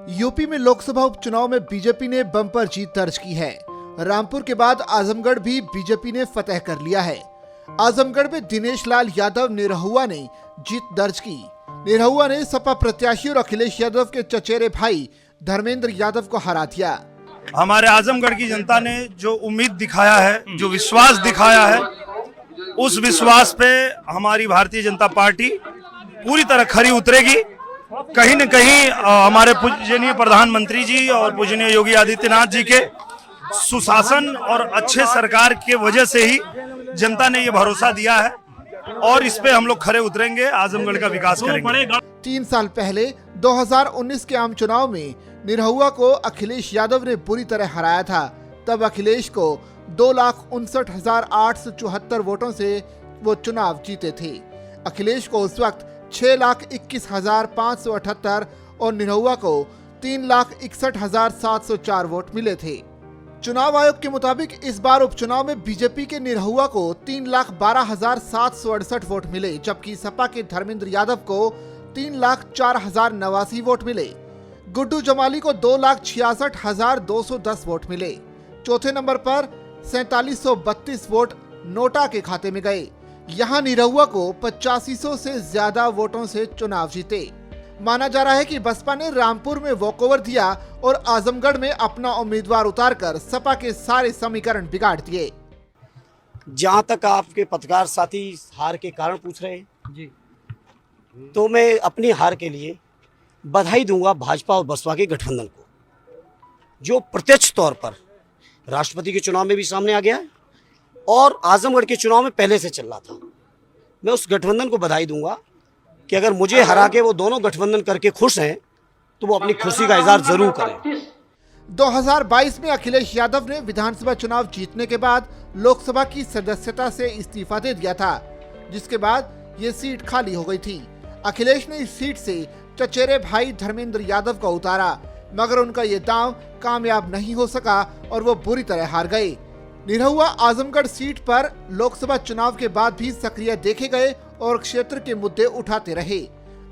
UP में लोकसभा उपचुनाव में बीजेपी ने बम्पर जीत दर्ज की है। रामपुर के बाद आजमगढ़ भी बीजेपी ने फतह कर लिया है। आजमगढ़ में दिनेश लाल यादव निरहुआ ने जीत दर्ज की। निरहुआ ने सपा प्रत्याशी और अखिलेश यादव के चचेरे भाई धर्मेंद्र यादव को हरा दिया। हमारे आजमगढ़ की जनता ने जो उम्मीद दिखाया है, जो विश्वास दिखाया है, उस विश्वास पे हमारी भारतीय जनता पार्टी पूरी तरह खरी उतरेगी। कहीं न कहीं हमारे पूजनीय प्रधानमंत्री जी और पूजनीय योगी आदित्यनाथ जी के सुशासन और अच्छे सरकार के वजह से ही जनता ने ये भरोसा दिया है और इस पे हम लोग खरे उतरेंगे, आजमगढ़ का विकास करेंगे। 3 साल पहले 2019 के आम चुनाव में निरहुआ को अखिलेश यादव ने बुरी तरह हराया था। तब अखिलेश को 2,59,874 वोटों से वो चुनाव जीते थे। अखिलेश को उस वक्त 6,21,578 और निरहुआ को 3,61,704 वोट मिले थे। चुनाव आयोग के मुताबिक इस बार उपचुनाव में बीजेपी के निरहुआ को 3,12,768 वोट मिले, जबकि सपा के धर्मेंद्र यादव को 3,04,089 वोट मिले। गुड्डू जमाली को 2,66,210 वोट मिले। चौथे नंबर पर 4,732 वोट नोटा के खाते में गए। यहाँ निरहुआ को 8500 से ज्यादा वोटों से चुनाव जीते। माना जा रहा है कि बसपा ने रामपुर में वॉकओवर दिया और आजमगढ़ में अपना उम्मीदवार उतारकर सपा के सारे समीकरण बिगाड़ दिए। जहां तक आपके पत्रकार साथी हार के कारण पूछ रहे हैं जी, तो मैं अपनी हार के लिए बधाई दूंगा भाजपा और बसपा के गठबंधन को, जो प्रत्यक्ष तौर पर राष्ट्रपति के चुनाव में भी सामने आ गया है और आजमगढ़ के चुनाव में पहले से चल रहा था। मैं उस गठबंधन को बधाई दूंगा कि अगर मुझे हरा के वो दोनों गठबंधन करके खुश हैं तो वो अपनी खुशी का इजहार जरूर करें। 2022 में अखिलेश यादव ने विधानसभा चुनाव जीतने के बाद लोकसभा की सदस्यता से इस्तीफा दे दिया था, जिसके बाद ये सीट खाली हो गई थी। अखिलेश ने इस सीट से चचेरे भाई धर्मेंद्र यादव को उतारा, मगर उनका ये दांव कामयाब नहीं हो सका और वो बुरी तरह हार गए। निरहुआ आजमगढ़ सीट पर लोकसभा चुनाव के बाद भी सक्रिय देखे गए और क्षेत्र के मुद्दे उठाते रहे।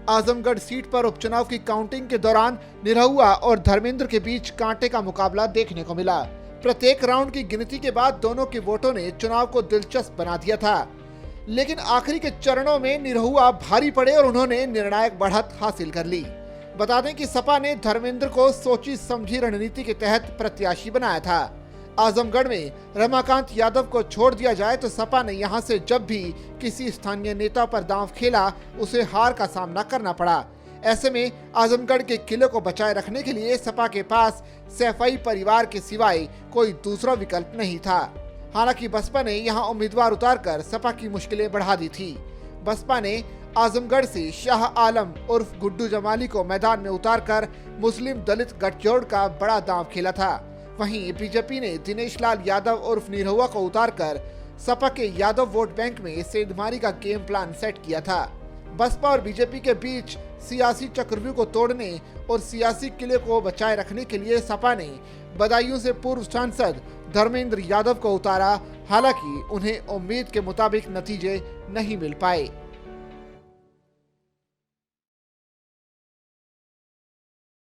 आजमगढ़ सीट पर उपचुनाव की काउंटिंग के दौरान निरहुआ और धर्मेंद्र के बीच कांटे का मुकाबला देखने को मिला। प्रत्येक राउंड की गिनती के बाद दोनों के वोटों ने चुनाव को दिलचस्प बना दिया था, लेकिन आखिरी के चरणों में निरहुआ भारी पड़े और उन्होंने निर्णायक बढ़त हासिल कर ली। बता दें कि सपा ने धर्मेंद्र को सोची समझी रणनीति के तहत प्रत्याशी बनाया था। आजमगढ़ में रमाकांत यादव को छोड़ दिया जाए तो सपा ने यहां से जब भी किसी स्थानीय नेता पर दांव खेला, उसे हार का सामना करना पड़ा। ऐसे में आजमगढ़ के किले को बचाए रखने के लिए सपा के पास सैफई परिवार के सिवाय कोई दूसरा विकल्प नहीं था। हालांकि बसपा ने यहां उम्मीदवार उतारकर सपा की मुश्किलें बढ़ा दी थी। बसपा ने आजमगढ़ से शाह आलम उर्फ गुड्डू जमाली को मैदान में उतारकर मुस्लिम दलित गठजोड़ का बड़ा दांव खेला था। वहीं बीजेपी ने दिनेश लाल यादव उर्फ निरहुआ को उतारकर सपा के यादव वोट बैंक में सेंधमारी का गेम प्लान सेट किया था। बसपा और बीजेपी के बीच सियासी चक्रव्यूह को तोड़ने और सियासी किले को बचाए रखने के लिए सपा ने बदायूं से पूर्व सांसद धर्मेंद्र यादव को उतारा। हालांकि उन्हें उम्मीद के मुताबिक नतीजे नहीं मिल पाए।